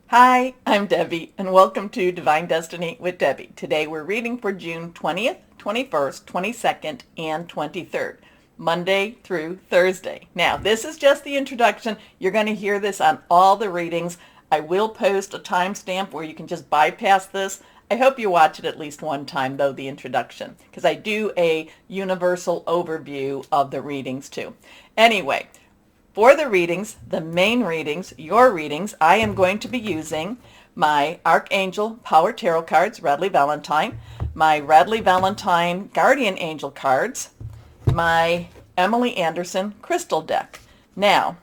Hi, I'm Debbie, and welcome to Divine Destiny with Debbie. Today we're reading for June 20th, 21st, 22nd, and 23rd, Monday through Thursday. Now, this is just the introduction. You're going to hear this on all the readings. I will post a timestamp where you can just bypass this. I hope you watch it at least one time, though, the introduction, because I do a universal overview of the readings, too. Anyway, for the readings, the main readings, your readings, I am going to be using my Archangel Power Tarot cards, Radley Valentine, my Radley Valentine Guardian Angel cards, my Emily Anderson Crystal deck. Now,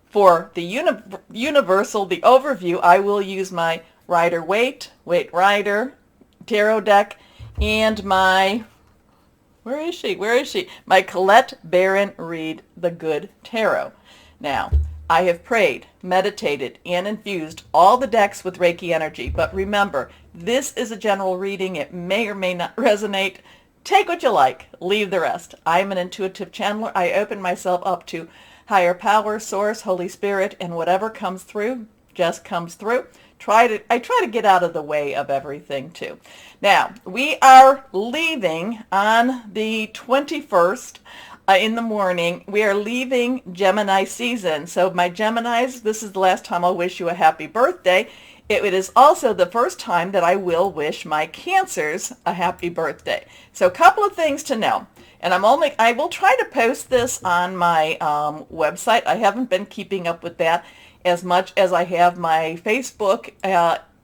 for the universal, the overview, I will use my Rider-Waite Rider Tarot deck and my Where is she? My Colette Baron Reed the Good Tarot. Now, I have prayed, meditated, and infused all the decks with Reiki energy, but remember, this is a general reading. It may or may not resonate. Take what you like, leave the rest. I'm an intuitive channeler. I open myself up to higher power, source, Holy Spirit, and whatever comes through just comes through. I try to get out of the way of everything too. Now, we are leaving on the 21st in the morning. We are leaving Gemini season. So my Geminis, this is the last time I'll wish you a happy birthday. It is also the first time that I will wish my Cancers a happy birthday. So a couple of things to know. And I will try to post this on my website. I haven't been keeping up with that as much as I have my Facebook,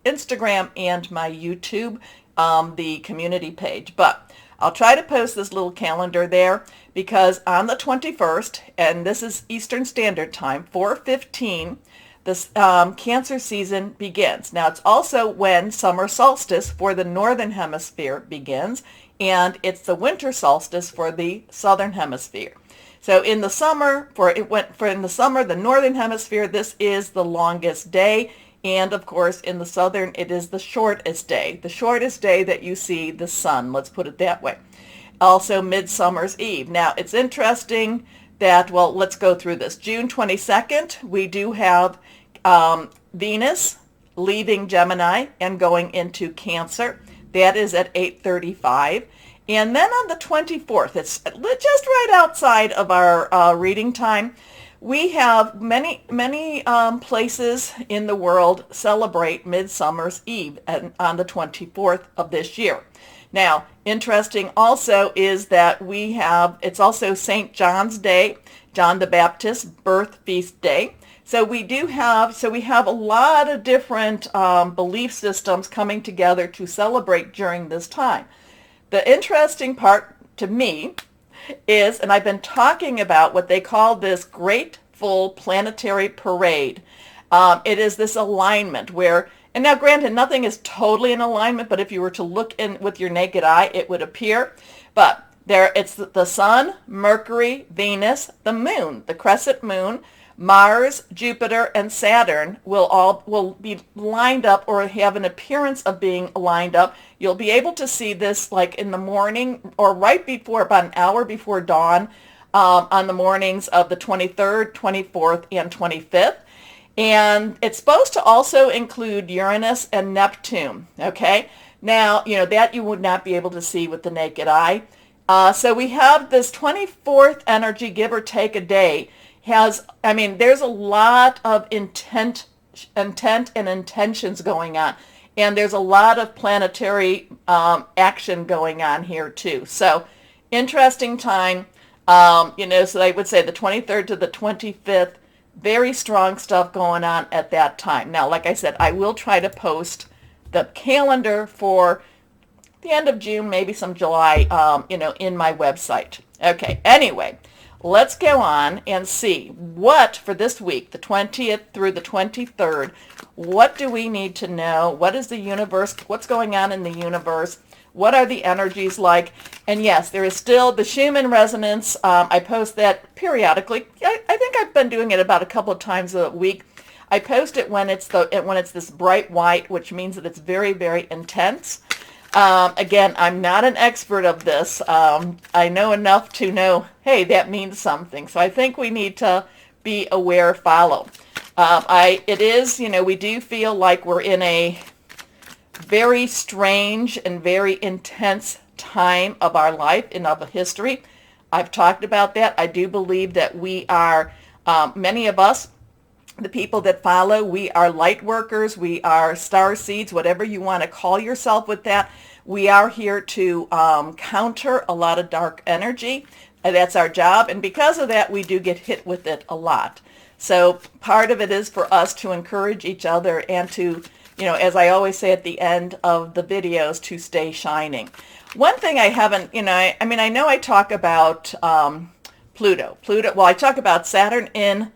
Instagram, and my YouTube, the community page. But I'll try to post this little calendar there because on the 21st, and this is Eastern Standard Time, 4:15, this Cancer season begins. Now, it's also when summer solstice for the Northern Hemisphere begins, and it's the winter solstice for the Southern Hemisphere. So in the summer, the Northern Hemisphere, this is the longest day. And of course, in the Southern, it is the shortest day that you see the sun. Let's put it that way. Also, Midsummer's Eve. Now, it's interesting that, well, let's go through this. June 22nd, we do have Venus leaving Gemini and going into Cancer. That is at 8:35. And then on the 24th, it's just right outside of our reading time, we have many places in the world celebrate Midsummer's Eve on the 24th of this year. Now, interesting also is that it's also St. John's Day, John the Baptist's birth feast day. So we have a lot of different belief systems coming together to celebrate during this time. The interesting part to me is, and I've been talking about what they call this grateful planetary parade. It is this alignment where, and now granted, nothing is totally in alignment, but if you were to look in with your naked eye, it would appear. But it's the Sun, Mercury, Venus, the Moon, the crescent moon, Mars, Jupiter, and Saturn will be lined up or have an appearance of being lined up. You'll be able to see this like in the morning or right before, about an hour before dawn, on the mornings of the 23rd, 24th, and 25th. And it's supposed to also include Uranus and Neptune, okay? Now, that you would not be able to see with the naked eye. So we have this 24th energy, give or take a day, there's a lot of intent and intentions going on. And there's a lot of planetary action going on here too. So interesting time, so I would say the 23rd to the 25th, very strong stuff going on at that time. Now, like I said, I will try to post the calendar for the end of June, maybe some July, in my website. Okay, anyway. Let's go on and see what for this week, the 20th through the 23rd, what do we need to know? What is the universe? What's going on in the universe? What are the energies like? And yes, there is still the Schumann resonance. I post that periodically. I think I've been doing it about a couple of times a week. I post it when it's this bright white, which means that it's very, very intense. Again, I'm not an expert of this. I know enough to know, hey, that means something. So I think we need to be aware, follow. It is, we do feel like we're in a very strange and very intense time of our life and of history. I've talked about that. I do believe that we are, many of us, the people that follow, we are light workers, we are star seeds, whatever you want to call yourself with that. We are here to counter a lot of dark energy. And that's our job. And because of that, we do get hit with it a lot. So part of it is for us to encourage each other and to, as I always say at the end of the videos, to stay shining. One thing I haven't, I know I talk about Pluto. Well, I talk about Saturn in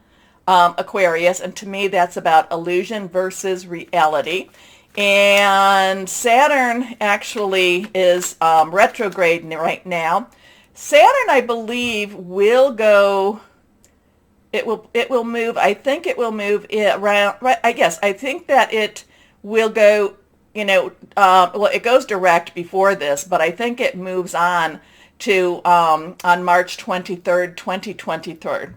Aquarius, and to me that's about illusion versus reality. And Saturn actually is retrograde right now. Saturn, I believe, will go. It will move. I think it will move around. Right. I think that it will go. Well, it goes direct before this, but I think it moves on to on March 23rd, 2023.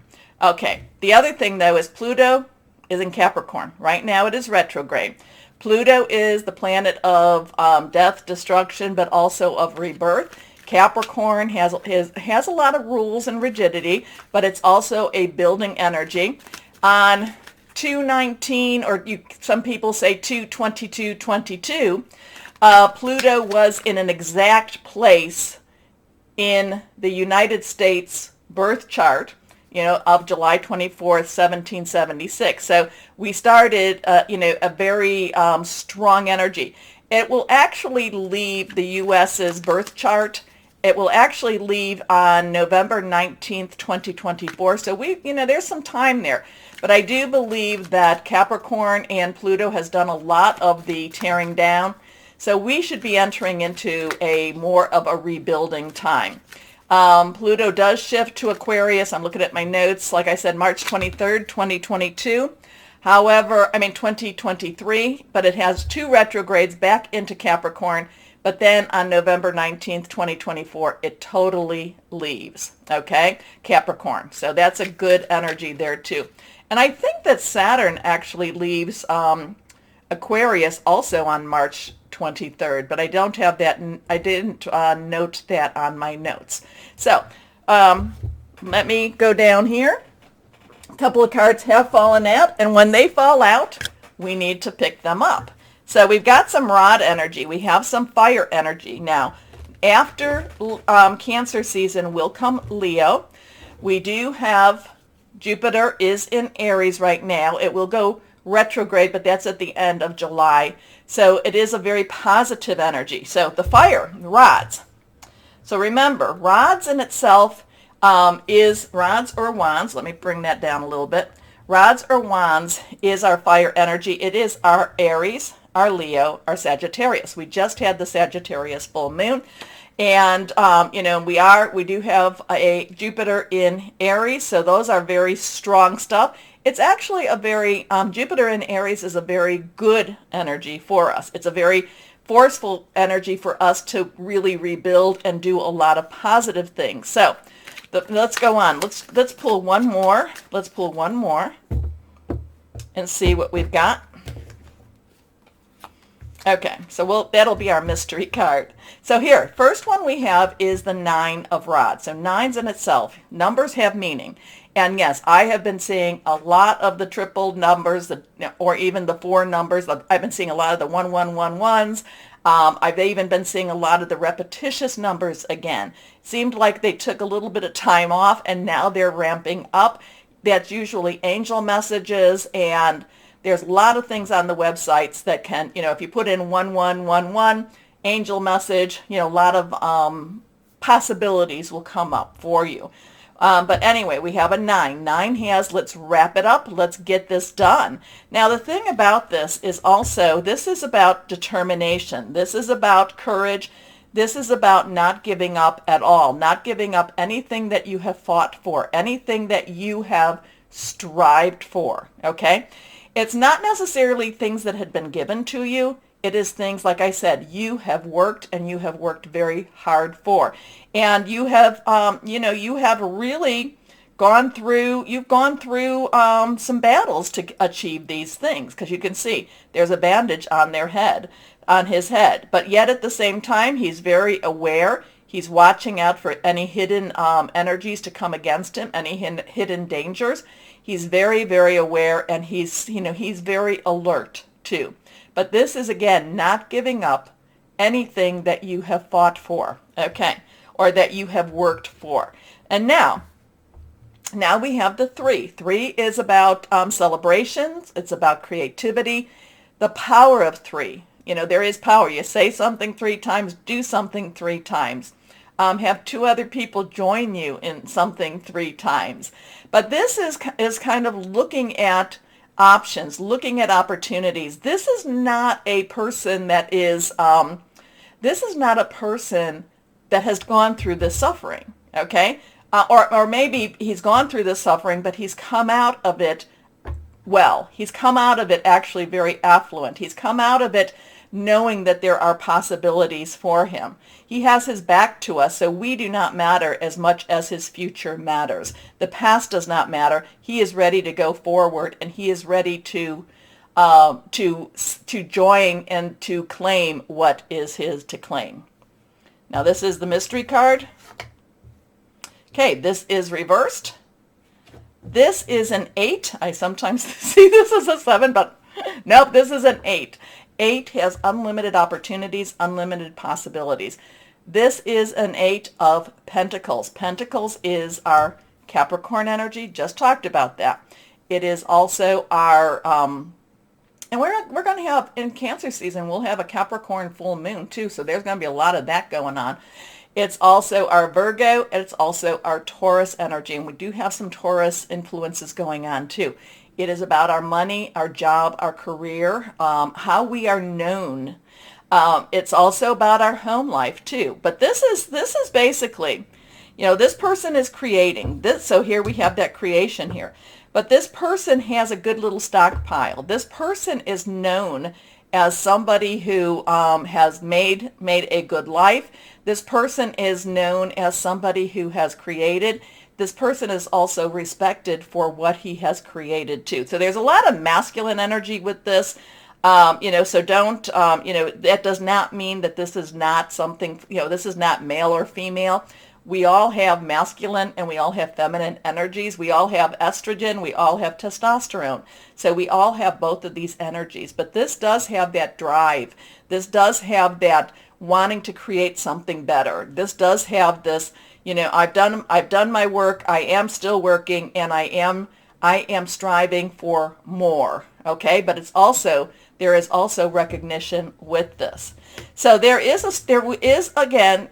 Okay. The other thing, though, is Pluto is in Capricorn. Right now it is retrograde. Pluto is the planet of death, destruction, but also of rebirth. Capricorn has a lot of rules and rigidity, but it's also a building energy. On 2/19, or some people say 2/22/22, Pluto was in an exact place in the United States birth chart, of July 24th, 1776. So we started, a very strong energy. It will actually leave the U.S.'s birth chart. It will actually leave on November 19th, 2024. So there's some time there. But I do believe that Capricorn and Pluto has done a lot of the tearing down. So we should be entering into more of a rebuilding time. Pluto does shift to Aquarius. I'm looking at my notes. Like I said, March 23rd, 2022. However, 2023, but it has 2 retrogrades back into Capricorn. But then on November 19th, 2024, it totally leaves, okay? Capricorn. So that's a good energy there too. And I think that Saturn actually leaves Aquarius also on March 23rd, but I don't have that. I didn't note that on my notes. So let me go down here. A couple of cards have fallen out, and when they fall out, we need to pick them up. So we've got some rod energy. We have some fire energy. Now, after Cancer season will come Leo. We do have Jupiter is in Aries right now. It will go retrograde, but that's at the end of July. So it is a very positive energy. So the fire, rods. So remember, rods in itself is rods or wands. Let me bring that down a little bit. Rods or wands is our fire energy. It is our Aries, our Leo, our Sagittarius. We just had the Sagittarius full moon. And, we do have a Jupiter in Aries. So those are very strong stuff. It's actually a very, Jupiter in Aries is a very good energy for us. It's a very forceful energy for us to really rebuild and do a lot of positive things. So let's go on. Let's pull one more. Let's pull one more and see what we've got. Okay, so that'll be our mystery card. So here, first one we have is the 9 of rods. So 9s in itself, numbers have meaning. And yes, I have been seeing a lot of the triple numbers, or even the 4 numbers. I've been seeing a lot of the 1111s. I've even been seeing a lot of the repetitious numbers again. Seemed like they took a little bit of time off, and now they're ramping up. That's usually angel messages, and there's a lot of things on the websites that can, if you put in 1111, angel message, a lot of possibilities will come up for you. But anyway, we have a 9. 9 has, let's wrap it up. Let's get this done. Now, the thing about this is also, this is about determination. This is about courage. This is about not giving up at all, not giving up anything that you have fought for, anything that you have strived for, okay? It's not necessarily things that had been given to you. It is things, like I said, you have worked, and you have worked very hard for. And you have, you have really you've gone through some battles to achieve these things, because you can see there's a bandage on his head. But yet at the same time, he's very aware. He's watching out for any hidden energies to come against him, any hidden dangers. He's very, very aware, and he's very alert too. But this is, again, not giving up anything that you have fought for, okay, or that you have worked for. And now we have the 3. 3 is about celebrations. It's about creativity. The power of 3. There is power. You say something 3 times, do something 3 times. Have 2 other people join you in something 3 times. But this is kind of looking at options, looking at opportunities. This is not a person that has gone through this suffering, okay? Or maybe he's gone through this suffering, but he's come out of it well. He's come out of it actually very affluent. He's come out of it knowing that there are possibilities for him. He has his back to us, so we do not matter as much as his future matters. The past does not matter. He is ready to go forward, and he is ready to join and to claim what is his to claim. Now this is the mystery card. Okay, this is reversed. This is an 8. I sometimes see this as a 7, but nope, this is an 8. 8 has unlimited opportunities, unlimited possibilities. This is an 8 of Pentacles. Pentacles is our Capricorn energy. Just talked about that. It is also our, and we're going to have, in Cancer season, we'll have a Capricorn full moon too, so there's going to be a lot of that going on. It's also our Virgo, and it's also our Taurus energy, and we do have some Taurus influences going on too. It is about our money, our job, our career, how we are known. It's also about our home life too. But this is basically, this person is creating this. So here we have that creation here. But this person has a good little stockpile. This person is known as somebody who has made a good life. This person is known as somebody who has created. This person is also respected for what he has created too. So there's a lot of masculine energy with this, so don't, that does not mean that this is not something, this is not male or female. We all have masculine and we all have feminine energies. We all have estrogen. We all have testosterone. So we all have both of these energies. But this does have that drive. This does have that wanting to create something better. This does have this, I've done my work. I am still working, and I am striving for more. Okay, but there is also recognition with this. So there is again,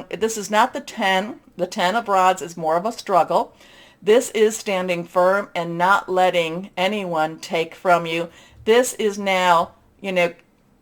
this is not the 10. The 10 of Rods is more of a struggle. This is standing firm and not letting anyone take from you. This is now,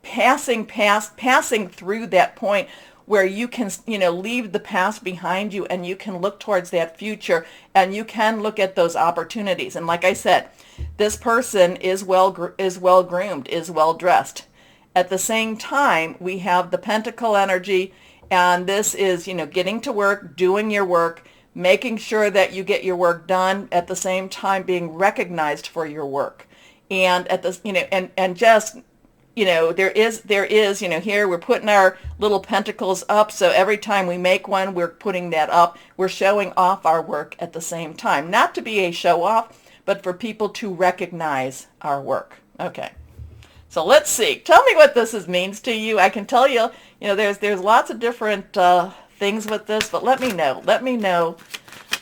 passing through that point where you can, leave the past behind you, and you can look towards that future, and you can look at those opportunities. And like I said, this person is well groomed, is well dressed. At the same time, we have the Pentacle energy, and this is, getting to work, doing your work, making sure that you get your work done, at the same time being recognized for your work. And at this, and just, there is, here we're putting our little pentacles up. So every time we make one, we're putting that up. We're showing off our work at the same time. Not to be a show off, but for people to recognize our work. Okay. So let's see. Tell me what this means to you. I can tell you, there's lots of different things with this, but let me know. Let me know.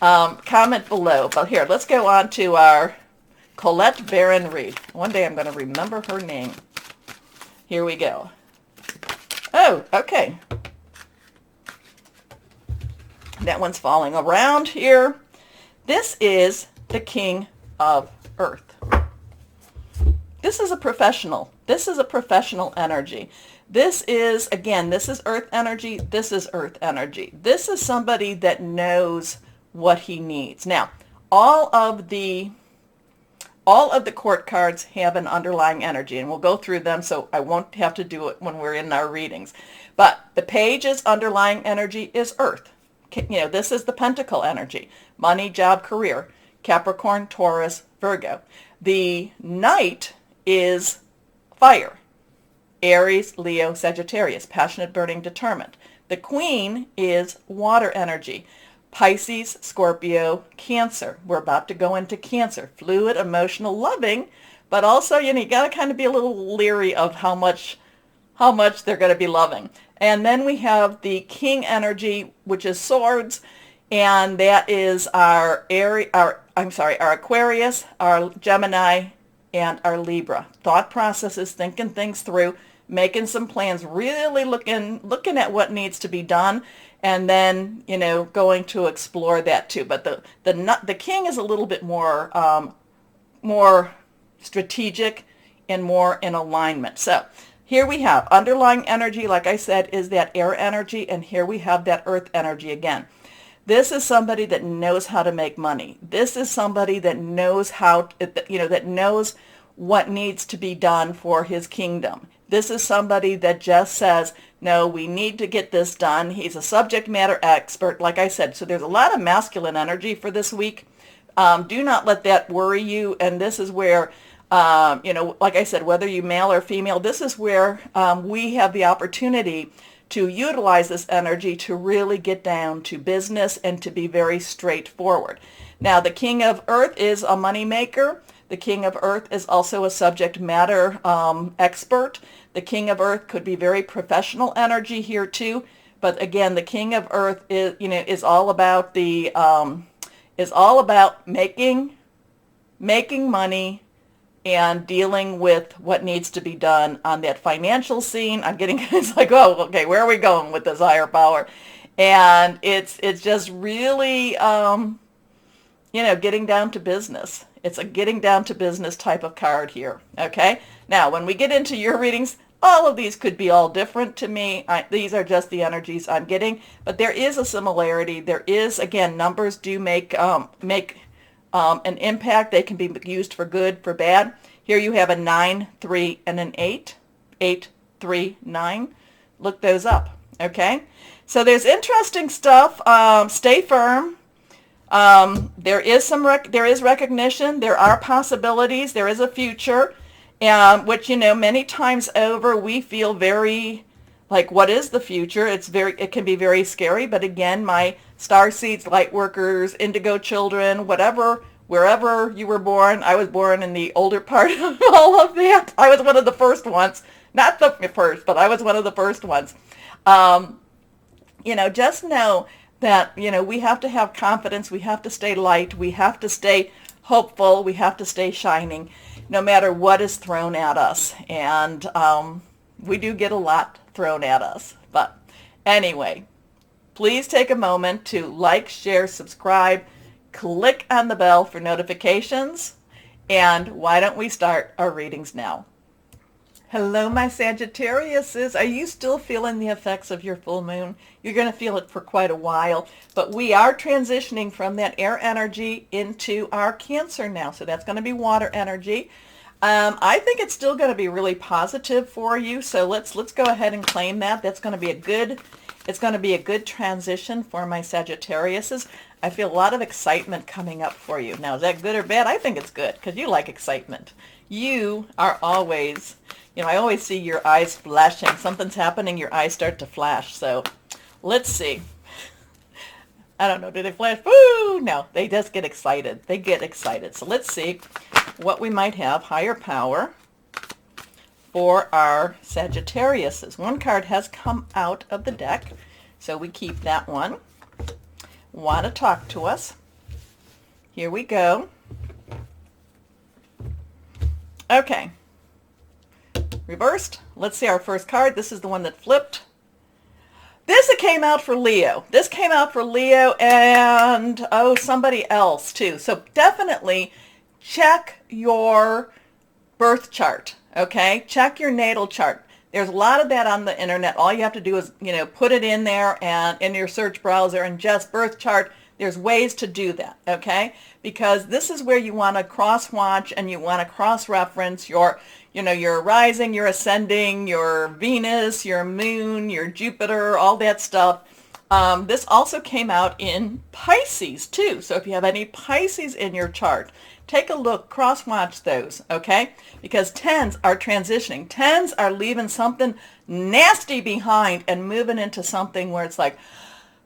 Comment below. But here, let's go on to our Colette Baron Reed. One day I'm going to remember her name. Here we go. Oh, okay. That one's falling around here. This is the King of Earth. This is a professional. This is a professional energy. This is, again, this is Earth energy. This is Earth energy. This is somebody that knows what he needs. Now, all of the court cards have an underlying energy, and we'll go through them, so I won't have to do it when we're in our readings. But the page's underlying energy is Earth. This is the Pentacle energy. Money, job, career. Capricorn, Taurus, Virgo. The Knight is fire. Aries, Leo, Sagittarius. Passionate, burning, determined. The Queen is water energy. Pisces, Scorpio, Cancer. We're about to go into Cancer. Fluid, emotional, loving, but also, you got to kind of be a little leery of how much they're going to be loving. And then we have the King energy, which is swords, and that is our Aquarius, our Gemini, and our Libra. Thought processes, thinking things through, making some plans, really looking at what needs to be done, and then, going to explore that too. But the King is a little bit more strategic and more in alignment. So here we have underlying energy, like I said, is that air energy, and here we have that earth energy again. This is somebody that knows how to make money. This is somebody that knows that knows what needs to be done for his kingdom. This is somebody that just says, no, we need to get this done. He's a subject matter expert, like I said. So there's a lot of masculine energy for this week. Do not let that worry you. And this is where, like I said, whether you male or female, this is where we have the opportunity to utilize this energy to really get down to business and to be very straightforward. Now, the King of Earth is a money maker. The King of Earth is also a subject matter expert. The King of Earth could be very professional energy here too. But again, the King of Earth is all about making money and dealing with what needs to be done on that financial scene. It's like, oh, okay, where are we going with this higher power? And it's just really, getting down to business. It's a getting down to business type of card here, okay? Now, when we get into your readings, all of these could be all different to me. These are just the energies I'm getting, but there is a similarity. There is, again, numbers do make an impact. They can be used for good, for bad. Here you have a 9, 3, and an 8. 8, 3, 9. Look those up, okay? So there's interesting stuff. Stay firm. There is recognition. There are possibilities. There is a future, which, many times over we feel very like, what is the future? It can be very scary. But again, my star seeds, light workers, indigo children, wherever you were born, I was born in the older part of all of that. I was one of the first ones, not the first, but I was one of the first ones. Just know that, we have to have confidence. We have to stay light. We have to stay hopeful. We have to stay shining no matter what is thrown at us. And we do get a lot thrown at us. But anyway, please take a moment to like, share, subscribe, click on the bell for notifications. And why don't we start our readings now? Hello, my Sagittariuses. Are you still feeling the effects of your full moon? You're going to feel it for quite a while, but we are transitioning from that air energy into our Cancer now. So that's going to be water energy. I think it's still going to be really positive for you. So let's go ahead and claim that. It's going to be a good transition for my Sagittariuses. I feel a lot of excitement coming up for you. Now, is that good or bad? I think it's good because you like excitement. You are always, I always see your eyes flashing. Something's happening, your eyes start to flash. So let's see. I don't know, do they flash? Woo! No, they just get excited. They get excited. So let's see what we might have, higher power, for our Sagittariuses. One card has come out of the deck, so we keep that one. Want to talk to us. Here we go. Okay. Reversed. Let's see our first card. This is the one that flipped. This came out for Leo. This came out for Leo and, somebody else too. So definitely check your birth chart, okay? Check your natal chart. There's a lot of that on the internet. All you have to do is, put it in there and in your search browser and just birth chart. There's ways to do that, okay? Because this is where you want to cross-watch and you want to cross-reference your rising, your ascending, your Venus, your moon, your Jupiter, all that stuff. This also came out in Pisces too. So if you have any Pisces in your chart, take a look, cross-watch those, okay? Because 10s are transitioning. 10s are leaving something nasty behind and moving into something where it's like,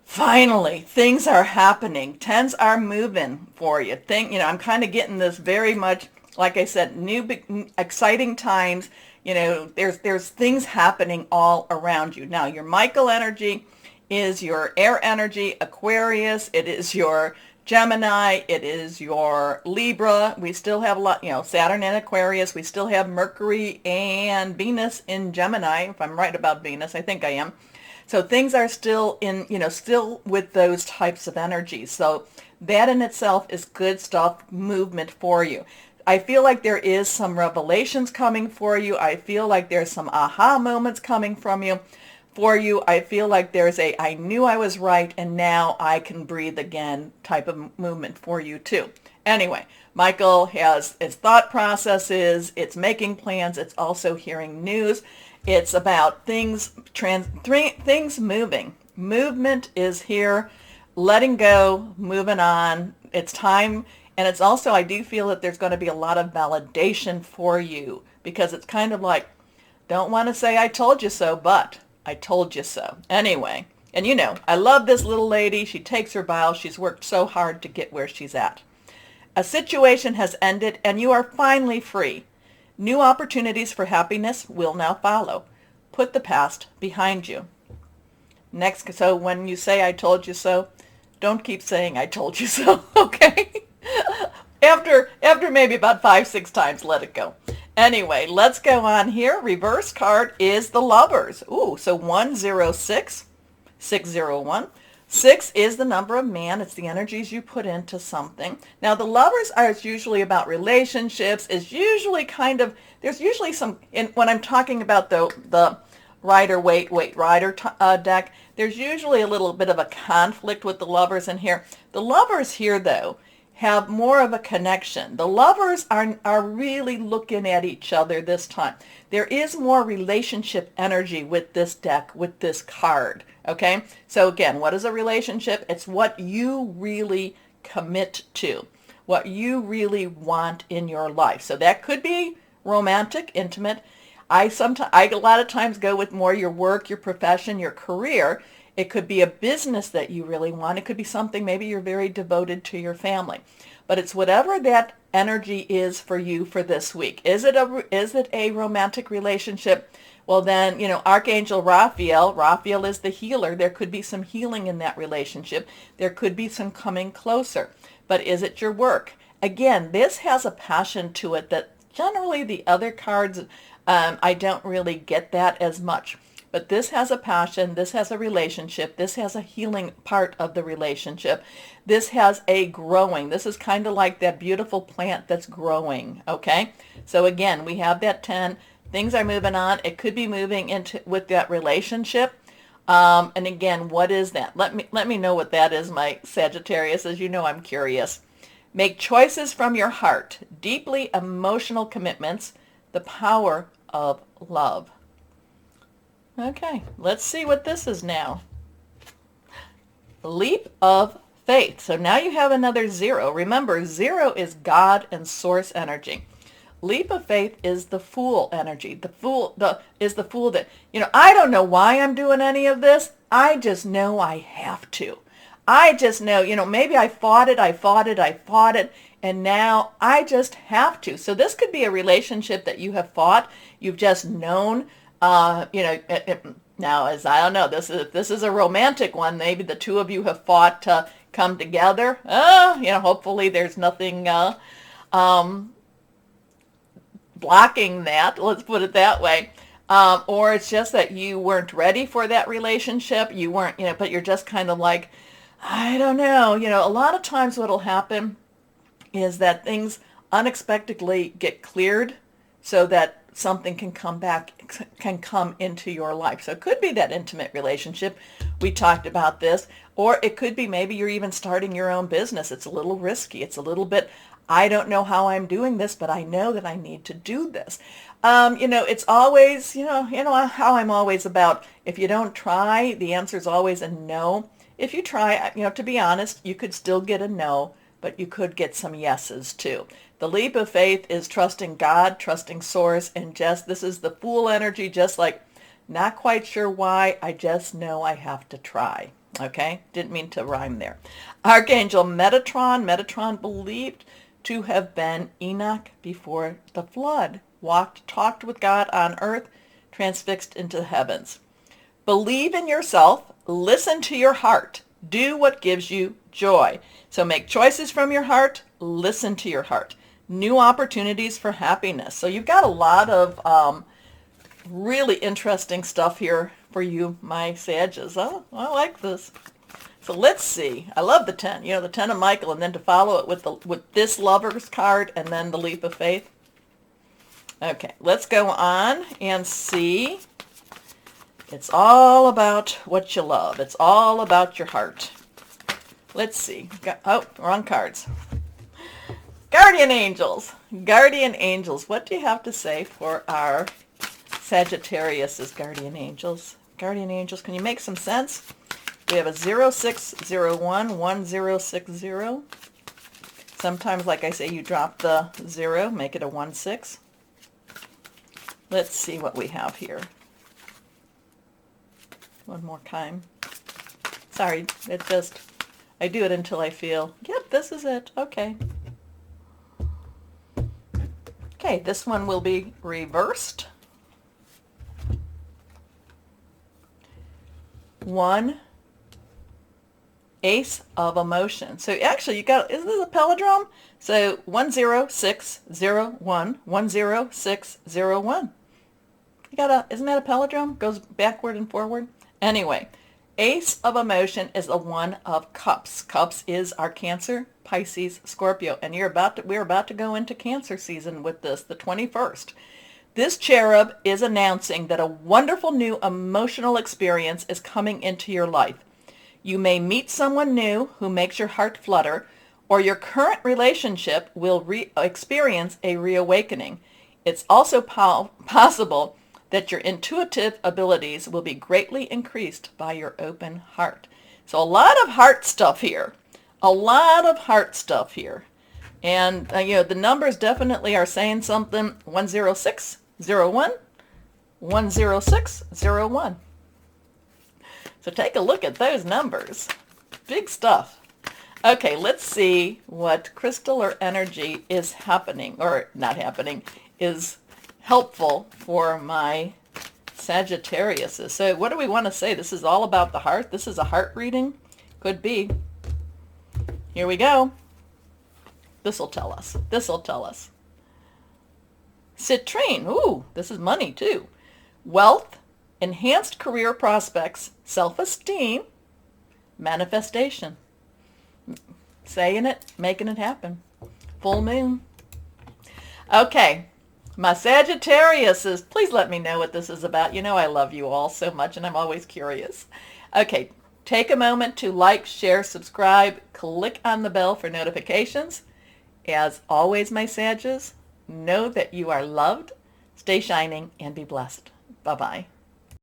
finally, things are happening. 10s are moving for you. I'm kind of getting this very much, like I said, new, exciting times. There's things happening all around you. Now, your Michael energy is your air energy, Aquarius. It is your Gemini. It is your Libra. We still have a lot, Saturn and Aquarius. We still have Mercury and Venus in Gemini. If I'm right about Venus, I think I am. So things are still still with those types of energies. So that in itself is good stuff, movement for you. I feel like there is some revelations coming for you. I feel like there's some aha moments coming from you. For you, I feel like there's I knew I was right and now I can breathe again type of movement for you too. Anyway, Michael has its thought processes, it's making plans, it's also hearing news. It's about things moving. Movement is here, letting go, moving on. It's time, and it's also, I do feel that there's going to be a lot of validation for you because it's kind of like, don't want to say I told you so, but I told you so. Anyway, and I love this little lady. She takes her vows. She's worked so hard to get where she's at. A situation has ended and you are finally free. New opportunities for happiness will now follow. Put the past behind you. Next, so when you say I told you so, don't keep saying I told you so, okay? After maybe about 5-6 times, let it go. Anyway, let's go on here. Reverse card is the Lovers. Ooh, so 106, 601. 6 is the number of man. It's the energies you put into something. Now, the Lovers are usually about relationships. It's usually there's usually some, when I'm talking about the Rider deck, there's usually a little bit of a conflict with the Lovers in here. The Lovers here, though, have more of a connection. The Lovers are really looking at each other this time. There is more relationship energy with this deck, with this card, okay? So again, what is a relationship? It's what you really commit to, what you really want in your life. So that could be romantic, intimate. I a lot of times go with more your work, your profession, your career. It could be a business that you really want. It could be something, maybe you're very devoted to your family. But it's whatever that energy is for you for this week. Is it a romantic relationship? Well then, Archangel Raphael is the healer. There could be some healing in that relationship. There could be some coming closer. But is it your work? Again, this has a passion to it that generally the other cards, I don't really get that as much. But this has a passion, this has a relationship, this has a healing part of the relationship. This has a growing. This is kind of like that beautiful plant that's growing, okay? So again, we have that 10. Things are moving on. It could be moving into with that relationship. And again, what is that? Let me know what that is, my Sagittarius. As you know, I'm curious. Make choices from your heart. Deeply emotional commitments. The power of love. Okay, let's see what this is now. Leap of faith. So now you have another 0. Remember, 0 is God and source energy. Leap of faith is the Fool energy. The Fool is the Fool that, I don't know why I'm doing any of this. I just know I have to. I just know, maybe I fought it, and now I just have to. So this could be a relationship that you have fought. You've just known. Now, as I don't know, this is a romantic one. Maybe the two of you have fought to come together. Hopefully there's nothing blocking that. Let's put it that way. Or it's just that you weren't ready for that relationship. You weren't, but you're just kind of like, I don't know. A lot of times what'll happen is that things unexpectedly get cleared so that something can come into your life. So it could be that intimate relationship. We talked about this. Or it could be maybe you're even starting your own business. It's a little risky. It's a little bit, I don't know how I'm doing this, but I know that I need to do this. It's always, how I'm always about, if you don't try, the answer is always a no. if you try, to be honest, you could still get a no, but you could get some yeses too. The leap of faith is trusting God, trusting source, and just, this is the Fool energy, just like, not quite sure why, I just know I have to try. Okay? Didn't mean to rhyme there. Archangel Metatron. Metatron believed to have been Enoch before the flood. Talked with God on earth, transfixed into the heavens. Believe in yourself. Listen to your heart. Do what gives you joy. So make choices from your heart. Listen to your heart. New opportunities for happiness. So you've got a lot of really interesting stuff here for you, my Sages. Oh, I like this. So let's see. I love the 10. The 10 of Michael, and then to follow it with this Lover's card and then the Leap of Faith. Okay, let's go on and see. It's all about what you love. It's all about your heart. Let's see. Wrong cards. Guardian Angels. Guardian Angels. What do you have to say for our Sagittarius' Guardian Angels? Guardian Angels, can you make some sense? We have a 0601, 1060. Sometimes, like I say, you drop the 0, make it a 16. Let's see what we have here. One more time. Sorry, I do it until I feel, yep, this is it. Okay. Okay, this one will be reversed. 1, Ace of Emotion. So actually isn't this a palindrome? So 10601, 10601. Isn't that a palindrome? Goes backward and forward. Anyway, Ace of Emotion is the 1 of Cups. Cups is our Cancer, Pisces, Scorpio, and we're about to go into Cancer season with this, the 21st. This cherub is announcing that a wonderful new emotional experience is coming into your life. You may meet someone new who makes your heart flutter, or your current relationship will experience a reawakening. It's also possible that your intuitive abilities will be greatly increased by your open heart. So a lot of heart stuff here. A lot of heart stuff here. And, the numbers definitely are saying something. 10601, 10601. So take a look at those numbers. Big stuff. Okay, let's see what crystal or energy is happening, or not happening, is helpful for my Sagittarius. So what do we want to say? This is all about the heart. This is a heart reading. Could be. Here we go. This will tell us. This will tell us. Citrine. Ooh, this is money too. Wealth, enhanced career prospects, self-esteem, manifestation. Saying it, making it happen. Full moon. Okay. My Sagittarius, please let me know what this is about. I love you all so much, and I'm always curious. Okay, take a moment to like, share, subscribe, click on the bell for notifications. As always, my Sages, know that you are loved, stay shining, and be blessed. Bye-bye.